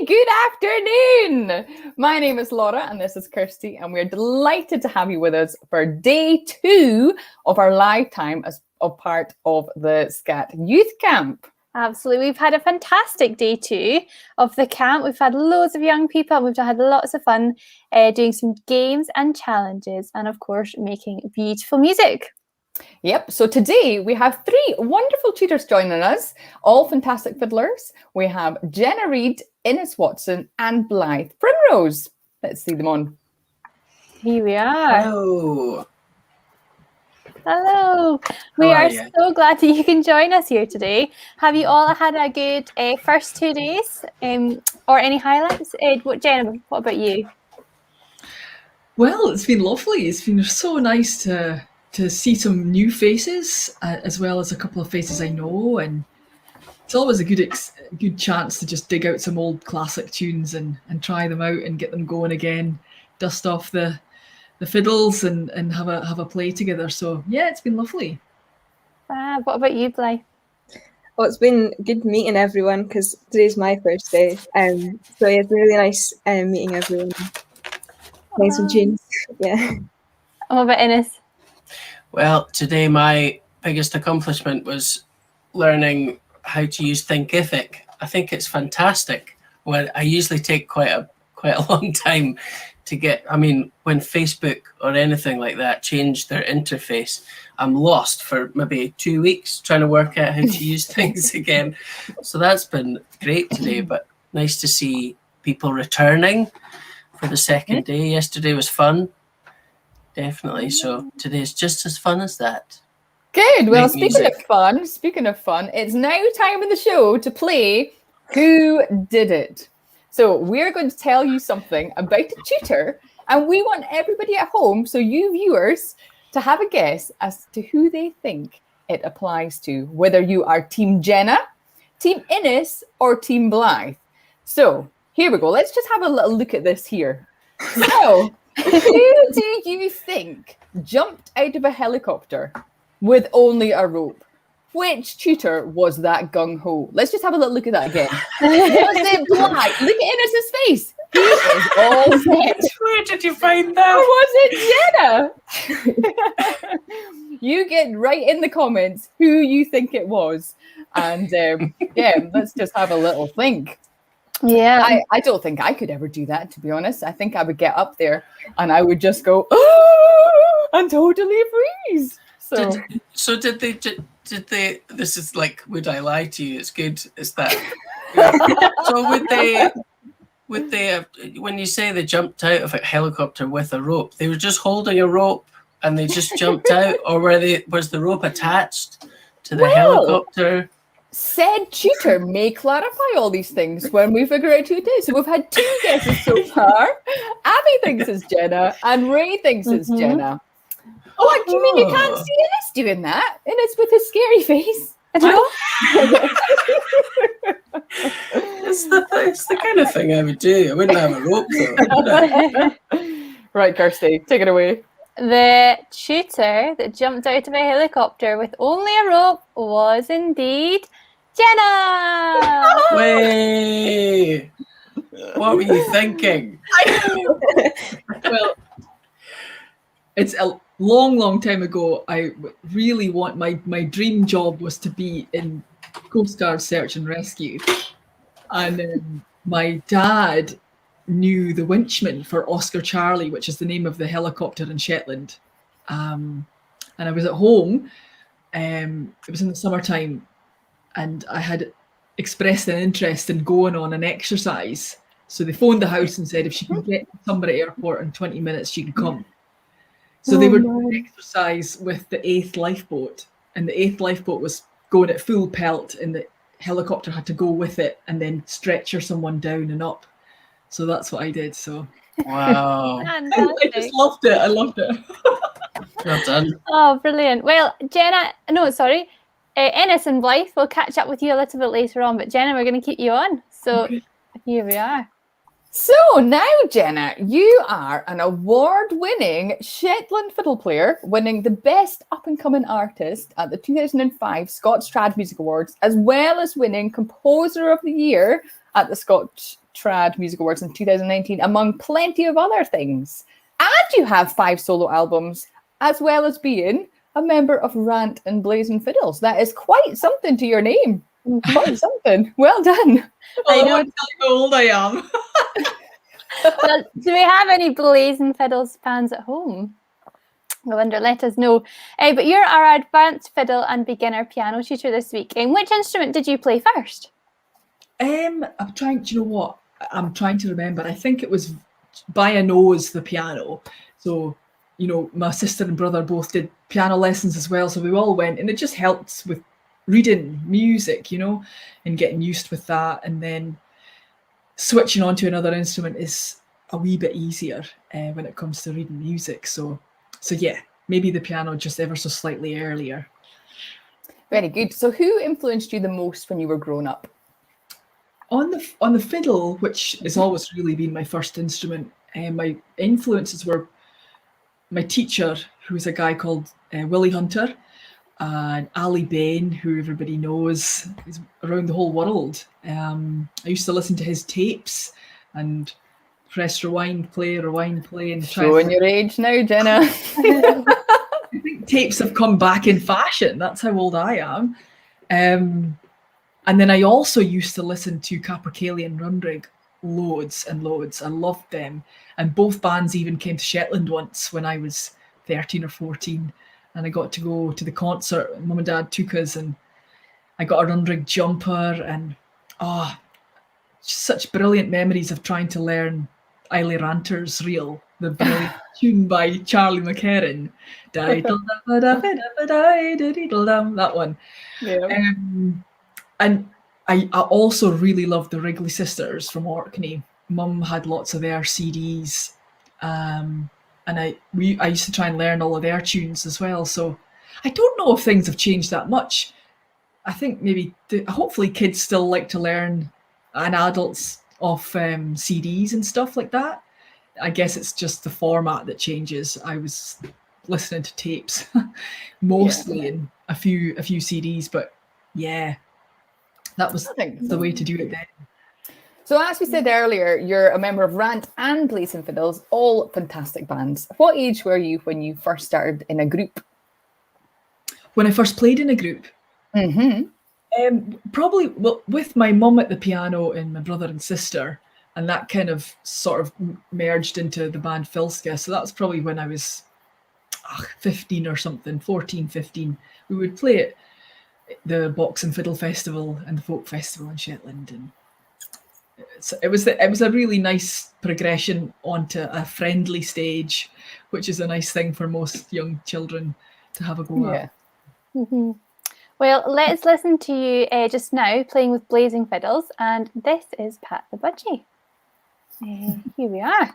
good afternoon. My name is Laura and this is Kirsty, and we're delighted to have you with us for day 2 of our live time as a part of the SC&T Youth Camp. Absolutely. We've had a fantastic day 2 of the camp. We've had loads of young people and we've had lots of fun doing some games and challenges and, of course, making beautiful music. Yep, so today we have 3 wonderful tutors joining us, all fantastic fiddlers. We have Jenna Reid, Innes Watson and Blythe Primrose. Let's see them on. Here we are. Hello. Hello. We are so glad that you can join us here today. Have you all had a good first 2 days or any highlights? Jenna, what about you? Well, it's been lovely. It's been so nice to see some new faces as well as a couple of faces I know, and it's always a good chance to just dig out some old classic tunes and try them out and get them going again, dust off the fiddles and have a play together. So yeah, it's been lovely. What about you, Blythe? Well, it's been good meeting everyone because today's my first day. So yeah, it's been really nice meeting everyone, playing some tunes. Yeah. What about Innes? Well, today my biggest accomplishment was learning how to use Thinkific. I think it's fantastic. Well, I usually take quite a long time to get. I mean, when Facebook or anything like that change their interface, I'm lost for maybe 2 weeks trying to work out how to use things again. So that's been great today, but nice to see people returning for the second day. Yesterday was fun. Definitely. So today's just as fun as that. Good. Well, speaking of fun, it's now time in the show to play Who Did It? So we're going to tell you something about a tutor, and we want everybody at home, so you viewers, to have a guess as to who they think it applies to, whether you are Team Jenna, Team Innes, or Team Blythe. So here we go. Let's just have a little look at this here. So who do you think jumped out of a helicopter with only a rope? Which tutor was that gung-ho? Let's just have a little look at that again. Was it Blythe? Look at Innes' face. He is all set. Where did you find that? Or was it Jenna? You get right in the comments who you think it was. And yeah, let's just have a little think. Yeah. I don't think I could ever do that, to be honest. I think I would get up there and I would just go, oh, and totally freeze. So did they, this is like, would I lie to you? It's good. Is that, so would they, when you say they jumped out of a helicopter with a rope, they were just holding a rope and they just jumped out, or was the rope attached to the helicopter? Said tutor may clarify all these things when we figure out who it is. So we've had 2 guesses so far. Abby thinks it's Jenna and Ray thinks it's Jenna. Oh, what do you mean you can't see Innes doing that? Innes with his scary face. It's the kind of thing I would do. I wouldn't have a rope though. Right, Kirsty, take it away. The tutor that jumped out of a helicopter with only a rope was indeed Jenna. Way! What were you thinking? Well, it's a long time ago. I really want my dream job was to be in Coast Guard Search and Rescue, and my dad knew the winchman for Oscar Charlie, which is the name of the helicopter in Shetland. And I was at home. It was in the summertime, and I had expressed an interest in going on an exercise. So they phoned the house and said if she can get to Sunbury Airport in 20 minutes, she can come. So they were doing an exercise with the 8th lifeboat, and the 8th lifeboat was going at full pelt, and the helicopter had to go with it and then stretcher someone down and up. So that's what I did. So wow. I just loved it. I loved it. Well done. Oh, brilliant. Well, Innes and Blythe will catch up with you a little bit later on, but Jenna, we're going to keep you on. So here we are. So now, Jenna, you are an award-winning Shetland fiddle player, winning the Best Up-and-Coming Artist at the 2005 Scots Trad Music Awards, as well as winning Composer of the Year at the Scotch Trad Music Awards in 2019, among plenty of other things. And you have 5 solo albums, as well as being a member of Rant and Blazing Fiddles. That is quite something to your name. Quite something. Well done. Well, I know. Tell you how old I am. Well, do we have any Blazing Fiddles fans at home? I wonder, let us know. But you're our advanced fiddle and beginner piano tutor this week. Which instrument did you play first? I'm trying. Do you know what? I'm trying to remember. I think it was by a nose, the piano. So, you know, my sister and brother both did piano lessons as well. So we all went, and it just helped with reading music, you know, and getting used with that. And then switching on to another instrument is a wee bit easier when it comes to reading music. So yeah, maybe the piano just ever so slightly earlier. Very good. So who influenced you the most when you were growing up? On the fiddle, which has always really been my first instrument, my influences were my teacher, who was a guy called Willie Hunter, and Ali Bain, who everybody knows is around the whole world. I used to listen to his tapes and press rewind, play, and try. Showing your age now, Jenna. I think tapes have come back in fashion. That's how old I am. And then I also used to listen to Capercaillie and Runrig loads and loads. I loved them. And both bands even came to Shetland once when I was 13 or 14. And I got to go to the concert. Mum and Dad took us, and I got a Runrig jumper. And such brilliant memories of trying to learn Eiley Ranter's Reel, the brilliant tune by Charlie McCarran. That one. Yeah. And I also really loved the Wrigley Sisters from Orkney. Mum had lots of their CDs, and I used to try and learn all of their tunes as well. So I don't know if things have changed that much. I think maybe hopefully kids still like to learn, and adults, off CDs and stuff like that. I guess it's just the format that changes. I was listening to tapes mostly, and a few CDs, but yeah, that was the way to do it then. So as we said earlier, you're a member of Rant and Blazing Fiddles, all fantastic bands. What age were you when you first started in a group? When I first played in a group? Probably with my mum at the piano and my brother and sister, and that kind of sort of merged into the band Filska. So that was probably when I was 15 or something, 14, 15. We would play at the Box and Fiddle Festival and the Folk Festival in Shetland, and it was a really nice progression onto a friendly stage, which is a nice thing for most young children to have a go at. Mm-hmm. Well, let's listen to you just now playing with Blazing Fiddles, and this is Pat the Budgie. Here we are.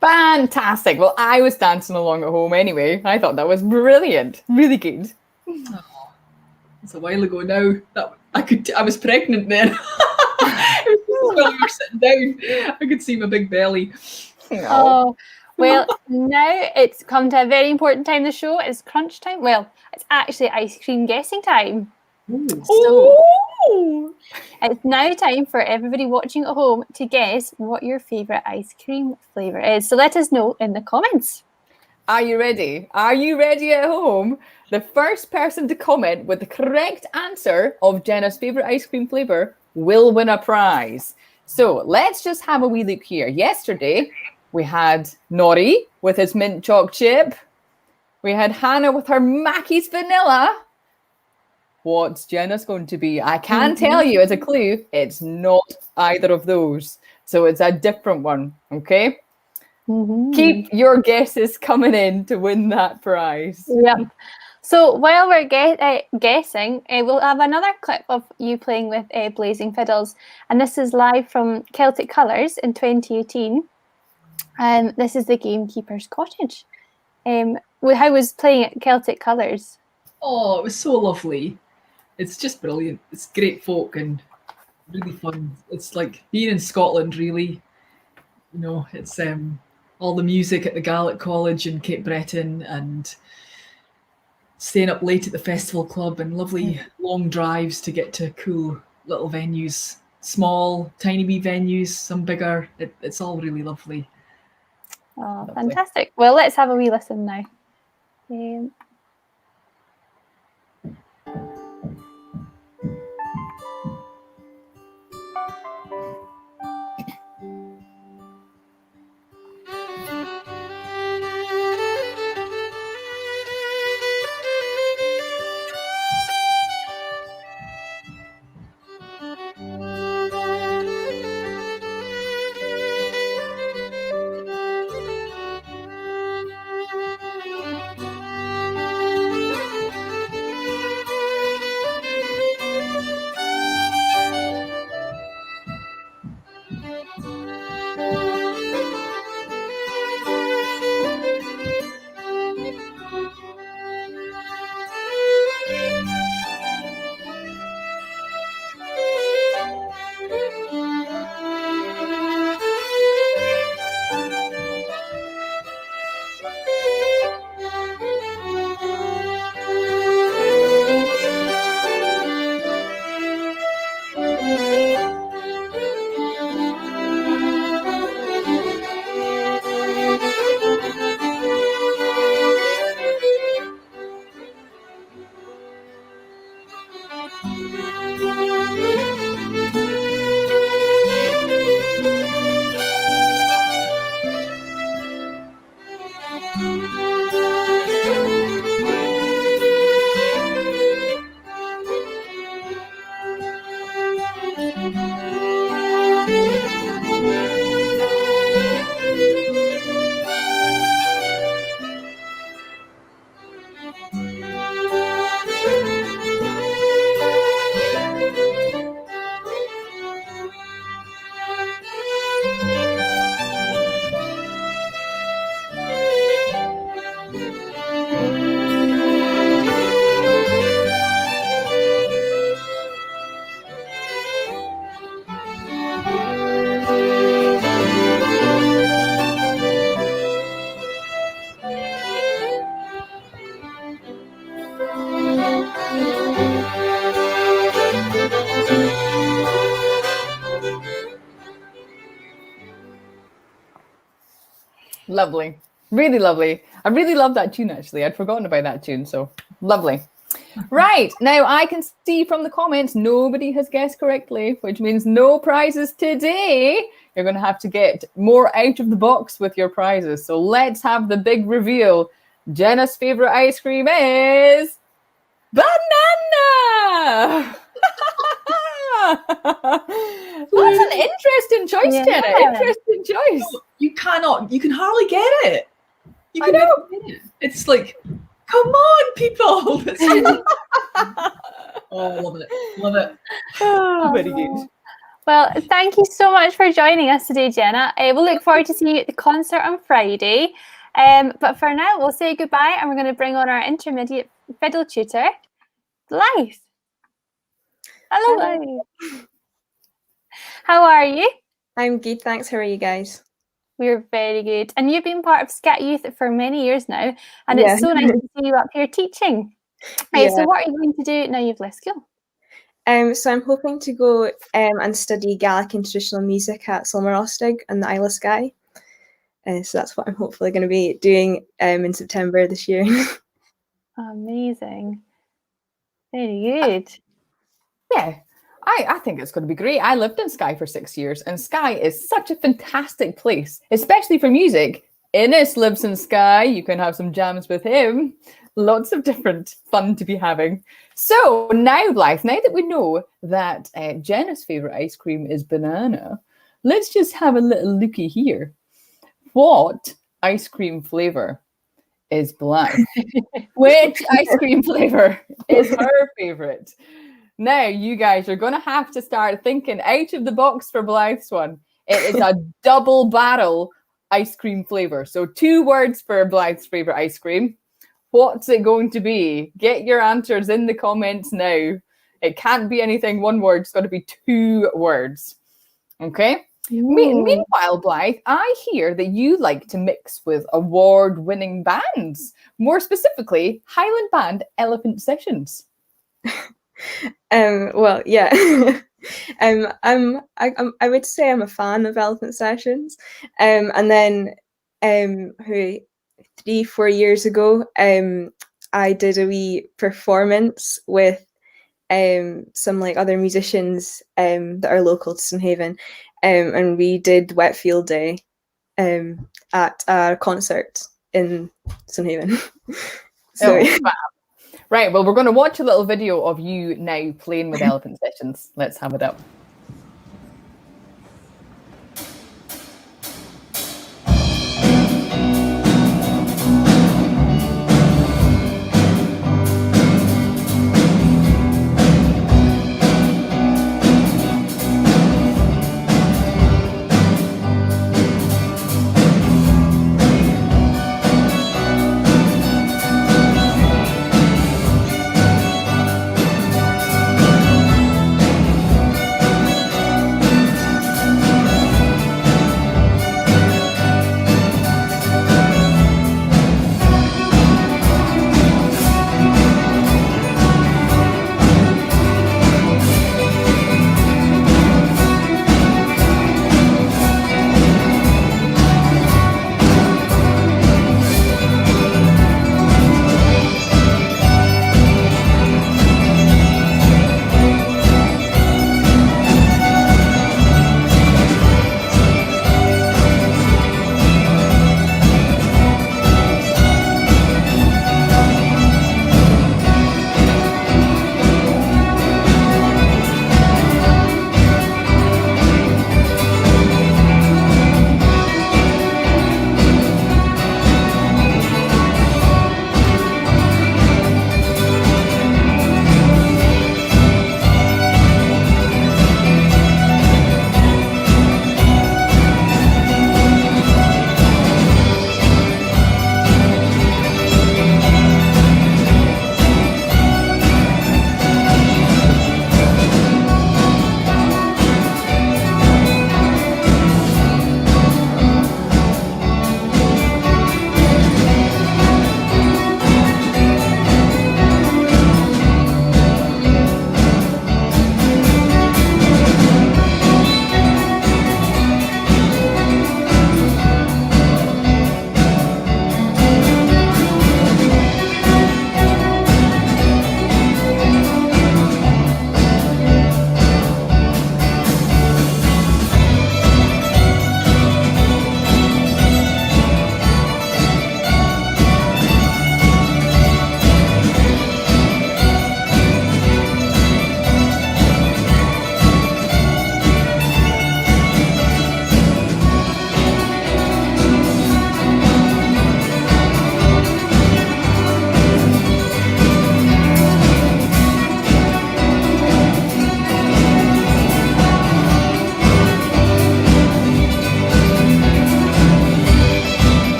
Fantastic. Well, I was dancing along at home anyway. I thought that was brilliant. Really good. It's a while ago now. That I was pregnant then. It was just while we were sitting down. I could see my big belly. Oh, well, now it's come to a very important time in the show. It's crunch time. Well, it's actually ice cream guessing time. So it's now time for everybody watching at home to guess what your favourite ice cream flavour is. So let us know in the comments. Are you ready? Are you ready at home? The first person to comment with the correct answer of Jenna's favourite ice cream flavour will win a prize. So let's just have a wee look here. Yesterday, we had Nori with his mint choc chip. We had Hannah with her Mackey's vanilla. What's Jenna's going to be? I can tell you as a clue, it's not either of those. So it's a different one, okay? Keep your guesses coming in to win that prize. Yep. So while we're guessing, we'll have another clip of you playing with Blazing Fiddles. And this is live from Celtic Colours in 2018. This is the Gamekeeper's Cottage. How was playing at Celtic Colours? Oh, it was so lovely. It's just brilliant. It's great folk and really fun. It's like being in Scotland, really. You know, it's all the music at the Gaelic College in Cape Breton and staying up late at the festival club and lovely long drives to get to cool little venues. Small, tiny wee venues, some bigger. It's all really lovely. Oh, fantastic. Well, let's have a wee listen now. Lovely. Really lovely. I really love that tune, actually. I'd forgotten about that tune, so lovely. Right, now I can see from the comments nobody has guessed correctly, which means no prizes today. You're going to have to get more out of the box with your prizes. So let's have the big reveal. Jenna's favorite ice cream is banana. That's an interesting choice, Yeah. Jenna. Interesting choice. You can hardly get it. You I can know. never get it. It's like, come on, people. Love it. Love it. Oh, very good. Well, thank you so much for joining us today, Jenna. We'll look forward to seeing you at the concert on Friday. But for now, we'll say goodbye and we're going to bring on our intermediate fiddle tutor, Blythe. Hello, Blythe. How are you? I'm good, thanks. How are you guys? We're very good. And you've been part of SC&T Youth for many years now. And Yeah. it's so nice to see you up here teaching. Yeah. So what are you going to do now you've left school? So I'm hoping to go and study Gaelic and traditional music at Sulmarostig and the Isle of Skye. So that's what I'm hopefully going to be doing in September this year. Amazing. Very good. Yeah, I think it's going to be great. I lived in Skye for 6 years, and Skye is such a fantastic place, especially for music. Innes lives in Skye. You can have some jams with him. Lots of different fun to be having. So now, Blythe, now that we know that Jenna's favourite ice cream is banana, let's just have a little looky here. What ice cream flavour is Blythe? Which ice cream flavour is her favourite? Now, you guys are going to have to start thinking out of the box for Blythe's one. It is a double barrel ice cream flavour. So 2 words for Blythe's favourite ice cream. What's it going to be? Get your answers in the comments now. It can't be anything 1 word. It's got to be 2 words. Okay? Meanwhile, Blythe, I hear that you like to mix with award-winning bands. More specifically, Highland Band Elephant Sessions. Well, yeah. I would say I'm a fan of Elephant Sessions. And then 3-4 years ago, I did a wee performance with some like other musicians that are local to Stonehaven, and we did Wet Field Day at a concert in Stonehaven. So Fab. Right, well, we're going to watch a little video of you now playing with Elephant Sessions. Let's have it up.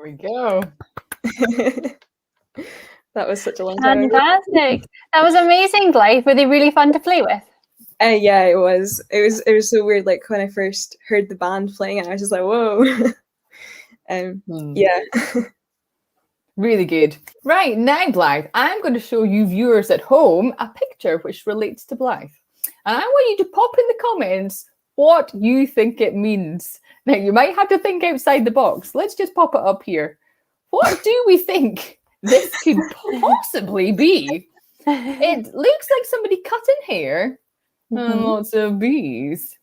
we go. That was such a long time ago. Fantastic. That was amazing, Blythe. Were they really fun to play with? Yeah, it was. It was so weird. Like when I first heard the band playing it, I was just like, whoa. Yeah. Really good. Right, now, Blythe, I'm going to show you viewers at home a picture which relates to Blythe. And I want you to pop in the comments what you think it means. Now, you might have to think outside the box. Let's just pop it up here. What do we think this could possibly be? It looks like somebody cut in hair and lots of bees.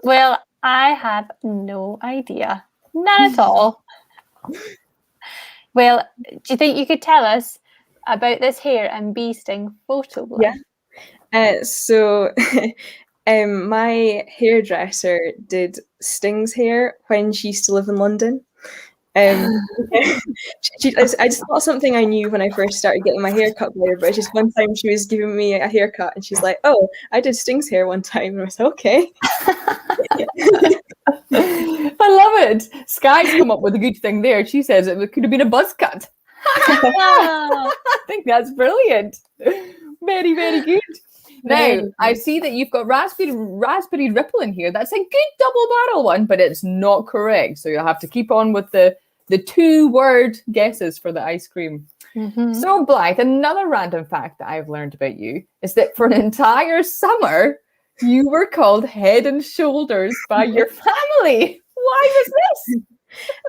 Well, I have no idea. None at all. Well, do you think you could tell us about this hair and bee sting photo? Blythe? Yeah. So my hairdresser did Sting's hair when she used to live in London. I just thought something I knew when I first started getting my hair cut by her, but just one time she was giving me a haircut and she's like, "Oh, I did Sting's hair one time." And I was like, "Okay." I love it. Sky's come up with a good thing there. She says it could have been a buzz cut. I think that's brilliant. Very, very good. Now, I see that you've got raspberry ripple in here. That's a good double barrel one, but it's not correct. So you'll have to keep on with the 2-word guesses for the ice cream. So, Blythe, another random fact that I've learned about you is that for an entire summer, you were called Head and Shoulders by your family. Why was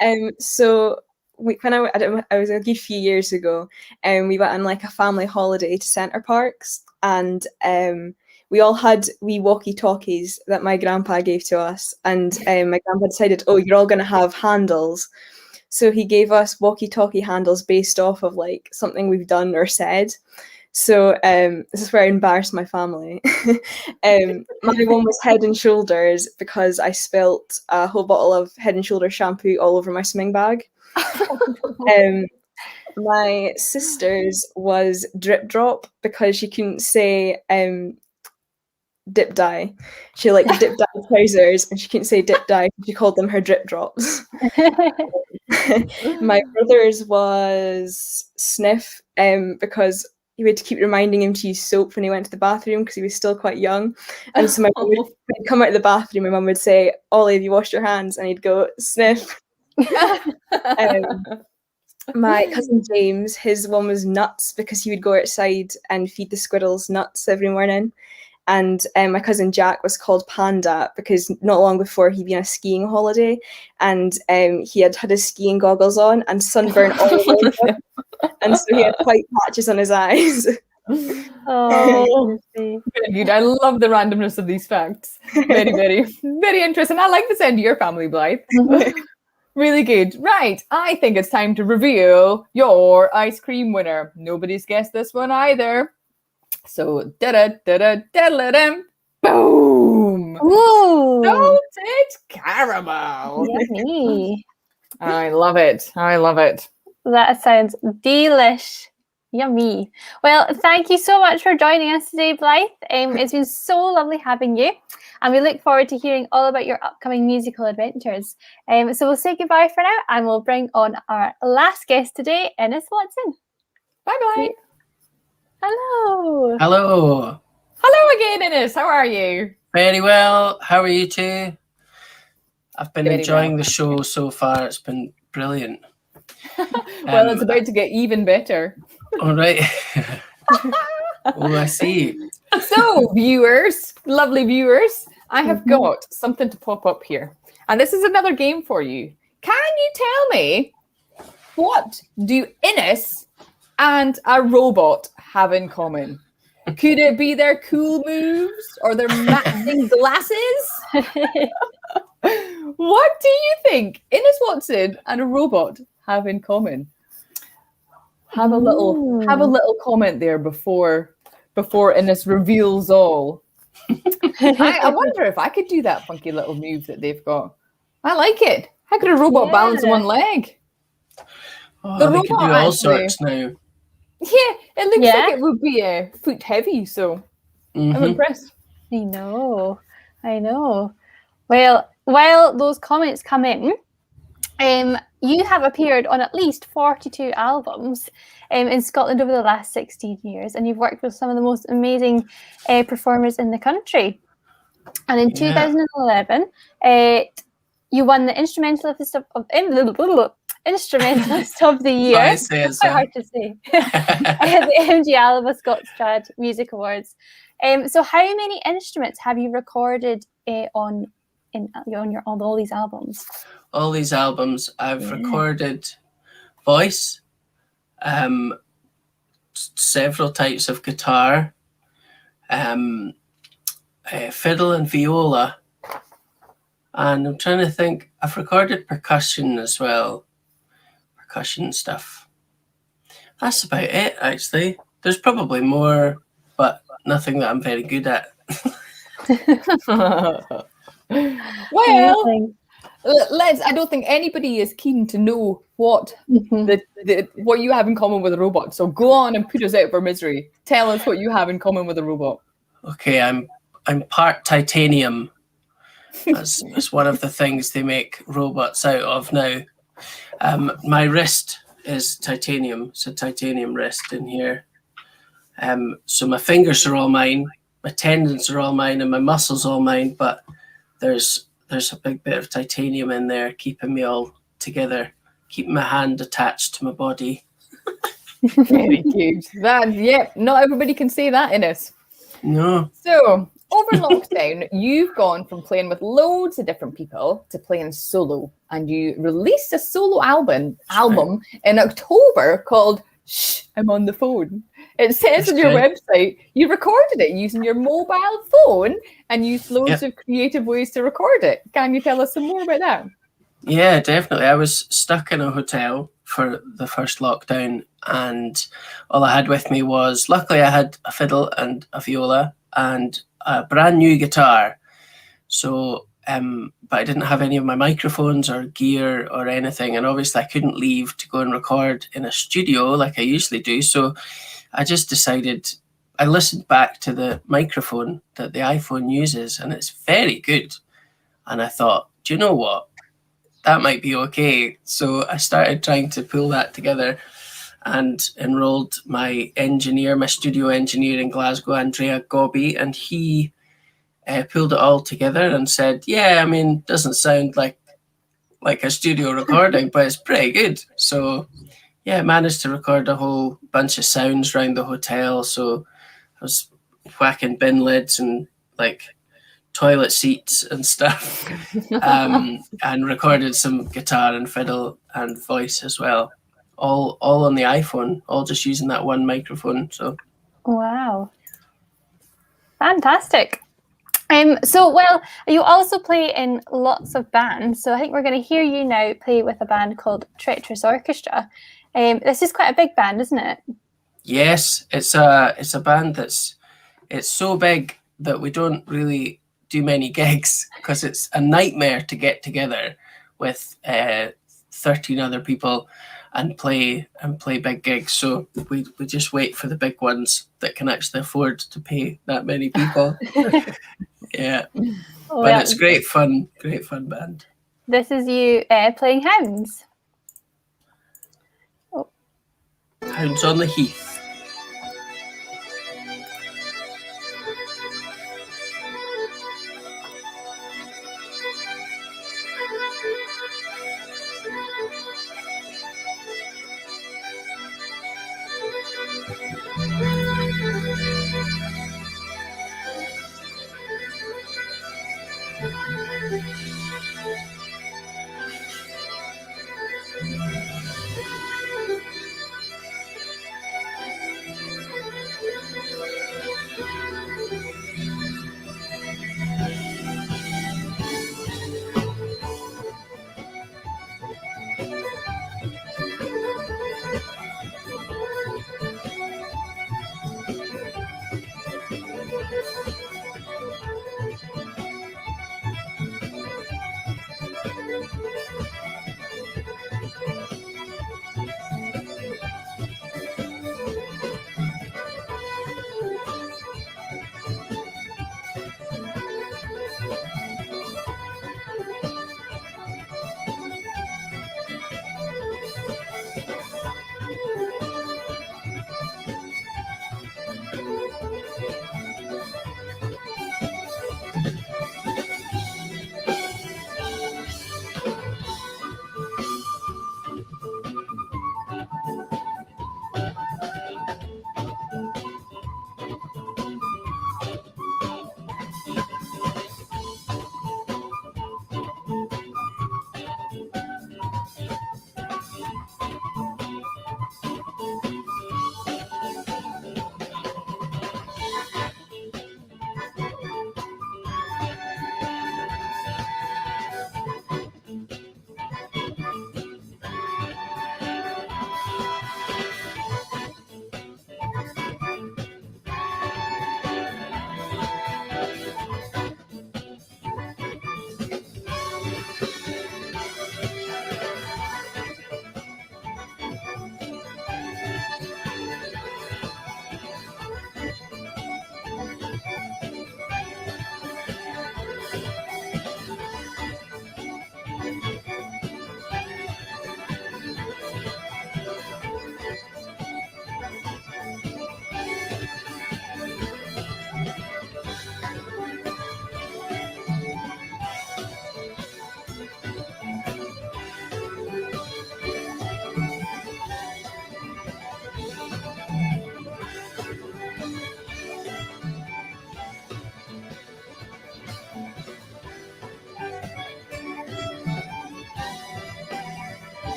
this? So when I was a good few years ago, we went on like a family holiday to Centre Parks, and we all had wee walkie-talkies that my grandpa gave to us, and my grandpa decided, oh, you're all going to have handles. So he gave us walkie-talkie handles based off of like something we've done or said. So this is where I embarrassed my family. My one was Head and Shoulders because I spilt a whole bottle of Head and Shoulders shampoo all over my swimming bag. My sister's was Drip Drop because she couldn't say dip dye. She liked the dip dye trousers and she couldn't say dip dye. She called them her drip drops. My brother's was Sniff because he would keep reminding him to use soap when he went to the bathroom because he was still quite young. And so my mum would come out of the bathroom, my mum would say, "Ollie, have you washed your hands?" And he'd go, "Sniff." My cousin James, his one was Nuts because he would go outside and feed the squirrels nuts every morning. And my cousin Jack was called Panda because not long before he'd been on a skiing holiday and he had his skiing goggles on and sunburn all over him. And so he had white patches on his eyes. Oh, very good. I love the randomness of these facts. Very, very, very interesting. I like the sound of your family, Blythe. Really good. Right. I think it's time to reveal your ice cream winner. Nobody's guessed this one either. So, boom! Ooh. Salted caramel. Yummy. I love it. I love it. That sounds delish. Yummy. Well, thank you so much for joining us today, Blythe. It's been so lovely having you, and we look forward to hearing all about your upcoming musical adventures. So we'll say goodbye for now, and we'll bring on our last guest today, Innes Watson. Bye-bye. Hello. Hello. Hello again, Innes. How are you? Very well. How are you two? I've been Very enjoying well. the show so far. It's been brilliant. Well, it's about to get even better. All right. Oh, I see. So, viewers, lovely viewers, I have got something to pop up here. And this is another game for you. Can you tell me, what do Innes and a robot have in common? Could it be their cool moves or their matching glasses? What do you think Innes Watson and a robot have in common? Have a little comment there before Innes reveals all. I wonder if I could do that funky little move that they've got. I like it. How could a robot balance on one leg? Oh, The they could do robot all actually- sorts now. Yeah, it looks like it would be a foot heavy, so I'm impressed. I know. Well, while those comments come in, You have appeared on at least 42 albums in Scotland over the last 16 years, and you've worked with some of the most amazing performers in the country. And in 2011, you won the Instrumentalist Instrumentalist of the Year. It's quite hard to say. The MG Alba Scotstrad Music Awards. So, how many instruments have you recorded on all these albums? All these albums, I've recorded voice, several types of guitar, fiddle and viola, and I'm trying to think. I've recorded percussion as well, percussion stuff. That's about it, actually. There's probably more, but nothing that I'm very good at. Well, I don't think anybody is keen to know what what you have in common with a robot. So go on and put us out of our misery. Tell us what you have in common with a robot. Okay, I'm part titanium. That's one of the things they make robots out of now. My wrist is titanium. It's a titanium wrist in here. So my fingers are all mine, my tendons are all mine, and my muscles all mine. But there's a big bit of titanium in there, keeping me all together, keeping my hand attached to my body. Very cute. Not everybody can say that, Innes. No. So over lockdown, you've gone from playing with loads of different people to playing solo, and you released a solo album in October called "Shh, I'm on the phone." It says on your website you recorded it using your mobile phone and used loads of creative ways to record it. Can you tell us some more about that? Yeah, definitely. I was stuck in a hotel for the first lockdown, and all I had with me was, luckily I had a fiddle and a viola and a brand new guitar. So, but I didn't have any of my microphones or gear or anything. And obviously I couldn't leave to go and record in a studio like I usually do. So I just decided, I listened back to the microphone that the iPhone uses, and it's very good. And I thought, do you know what? That might be okay. So I started trying to pull that together and enrolled my studio engineer in Glasgow, Andrea Gobby, and he pulled it all together and said, yeah, I mean, doesn't sound like a studio recording, but it's pretty good. So yeah, I managed to record a whole bunch of sounds around the hotel. So I was whacking bin lids and like toilet seats and stuff, and recorded some guitar and fiddle and voice as well, all on the iPhone, all just using that one microphone. So wow, fantastic. So you also play in lots of bands, so I think we're going to hear you now play with a band called Treacherous Orchestra. This is quite a big band, isn't it? Yes, it's a band it's so big that we don't really do many gigs because it's a nightmare to get together with 13 other people and play big gigs. So we just wait for the big ones that can actually afford to pay that many people. Yeah, but it's great fun band. This is you playing Hounds. Hounds on the Heath.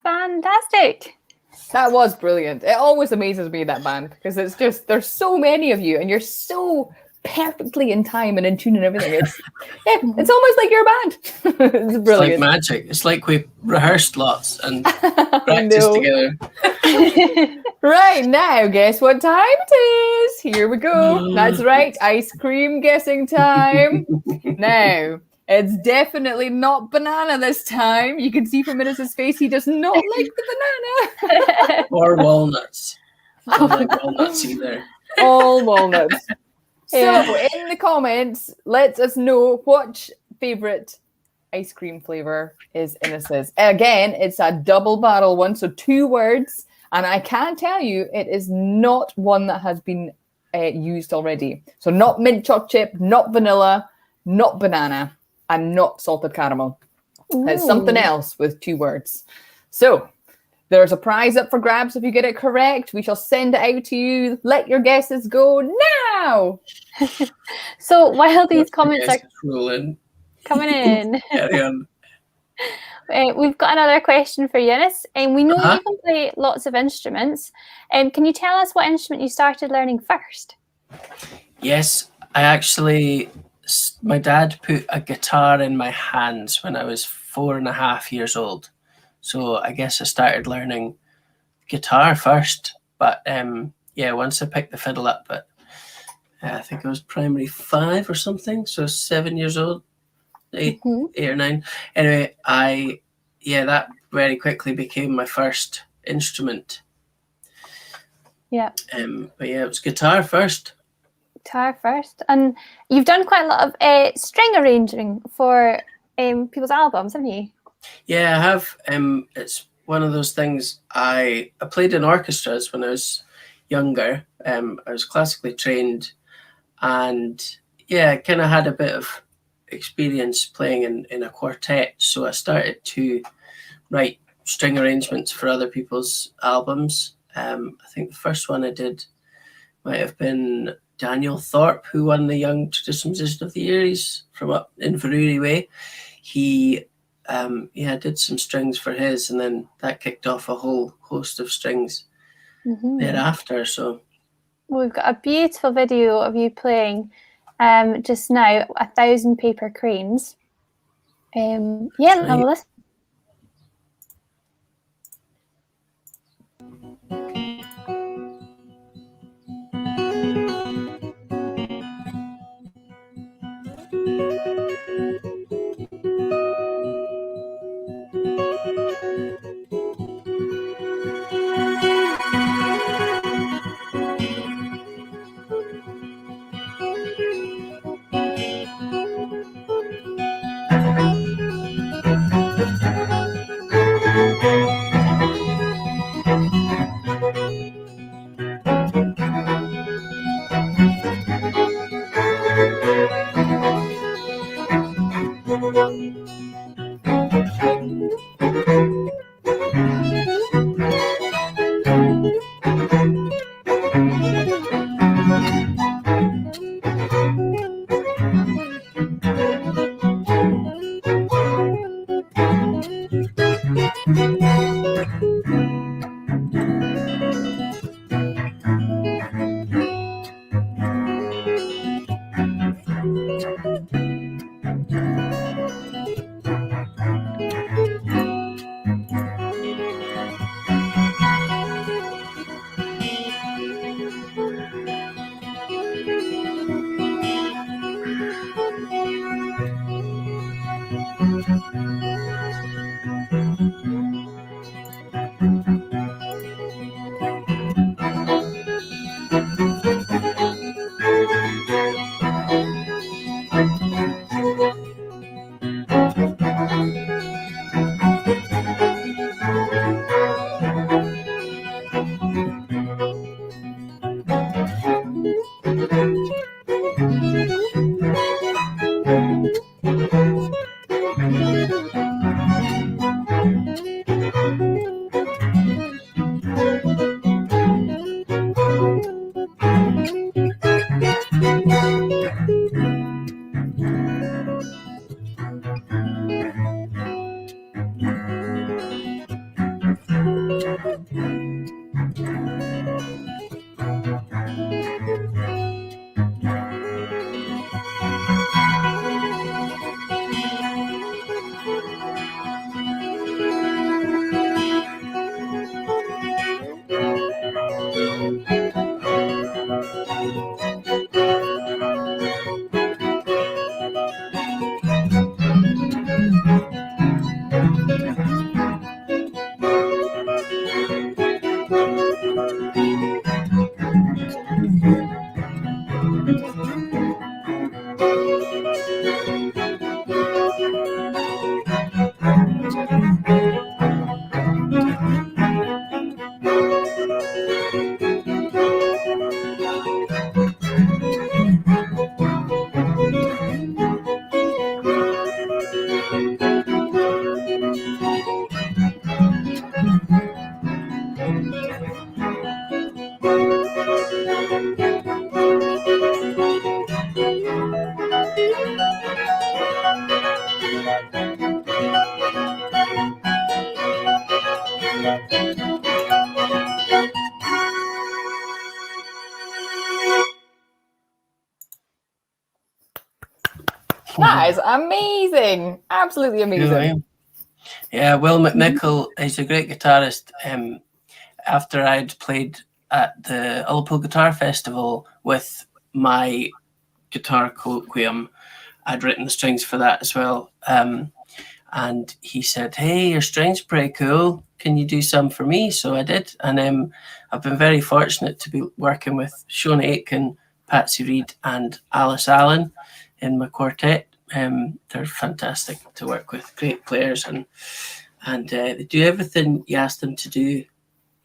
Fantastic. That was brilliant. It always amazes me, that band, because it's just, there's so many of you and you're so perfectly in time and in tune and everything. It's almost like you're a band. It's brilliant. It's like magic. It's like we rehearsed lots and practiced together. Right, now, guess what time it is? Here we go. That's right, ice cream guessing time. Now, it's definitely not banana this time. You can see from Innes' face, he does not like the banana. Or walnuts. I don't like walnuts either. All walnuts. Yeah. So, in the comments, let us know what favourite ice cream flavour is Innes's. Again, it's a double barrel one, so 2 words. And I can tell you, it is not one that has been used already. So not mint chocolate chip, not vanilla, not banana, and not salted caramel. It's something else with 2 words. So there's a prize up for grabs if you get it correct. We shall send it out to you. Let your guesses go now. So while these comments are rolling. coming in, Carry on. we've got another question for you, Innes. And we know you can play lots of instruments. Can you tell us what instrument you started learning first? Yes, I actually, my dad put a guitar in my hands when I was 4.5 years old. So I guess I started learning guitar first. But yeah, once I picked the fiddle up, but I think I was primary 5 or something. So 7 years old, 8 or 9. Anyway, that very quickly became my first instrument. Yeah. But yeah, it was guitar first. Guitar first. And you've done quite a lot of string arranging for people's albums, haven't you? Yeah, I have. It's one of those things. I played in orchestras when I was younger. I was classically trained, and yeah, I kind of had a bit of experience playing in a quartet. So I started to write string arrangements for other people's albums. I think the first one I did might have been Daniel Thorpe, who won the Young Traditional Musician of the Year. He's from up in Veruri way. He did some strings for his, and then that kicked off a whole host of strings thereafter. So we've got a beautiful video of you playing just now, 1,000 Paper Cranes. Have a listen. That is amazing. Absolutely amazing. Yeah, Will McNichol is a great guitarist. After I'd played at the Ullapool Guitar Festival with my guitar colloquium, I'd written the strings for that as well. And he said, "Hey, your strings are pretty cool. Can you do some for me?" So I did. And I've been very fortunate to be working with Shona Aitken, Patsy Reid, and Alice Allen in my quartet. They're fantastic to work with, great players, and they do everything you ask them to do,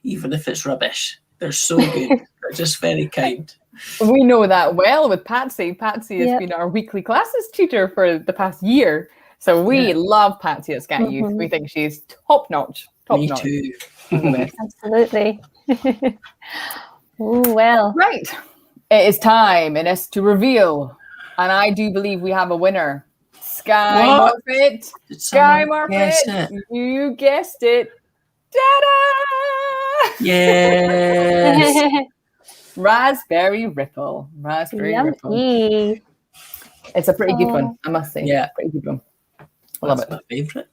even if it's rubbish. They're so good. They're just very kind. We know that well with Patsy. Patsy has been our weekly classes tutor for the past year. So we love Patsy at SC&T Youth. We think she's top notch. Me too. Absolutely. Oh, well. Right. It is time, Innes, to reveal. And I do believe we have a winner. Sky Marpet. Sky Marpet. You guessed it. Ta-da! Yes. Raspberry Ripple. Raspberry Ripple. It's a pretty good one, I must say. Yeah, pretty good one. I love it. My favourite.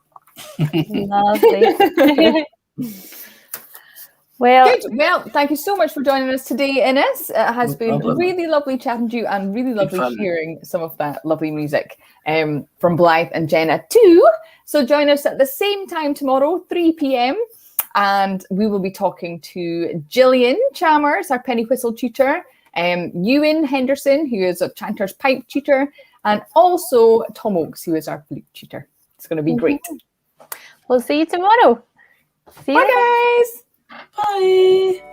Lovely. Well, good. Well, thank you so much for joining us today, Innes. It has been really lovely chatting to you and really lovely hearing some of that lovely music from Blythe and Jenna too. So join us at the same time tomorrow, 3 p.m. And we will be talking to Gillian Chalmers, our penny whistle tutor, Ewan Henderson, who is a chanter's pipe tutor, and also Tom Oakes, who is our flute tutor. It's going to be great. We'll see you tomorrow. See you. Bye, guys. Bye.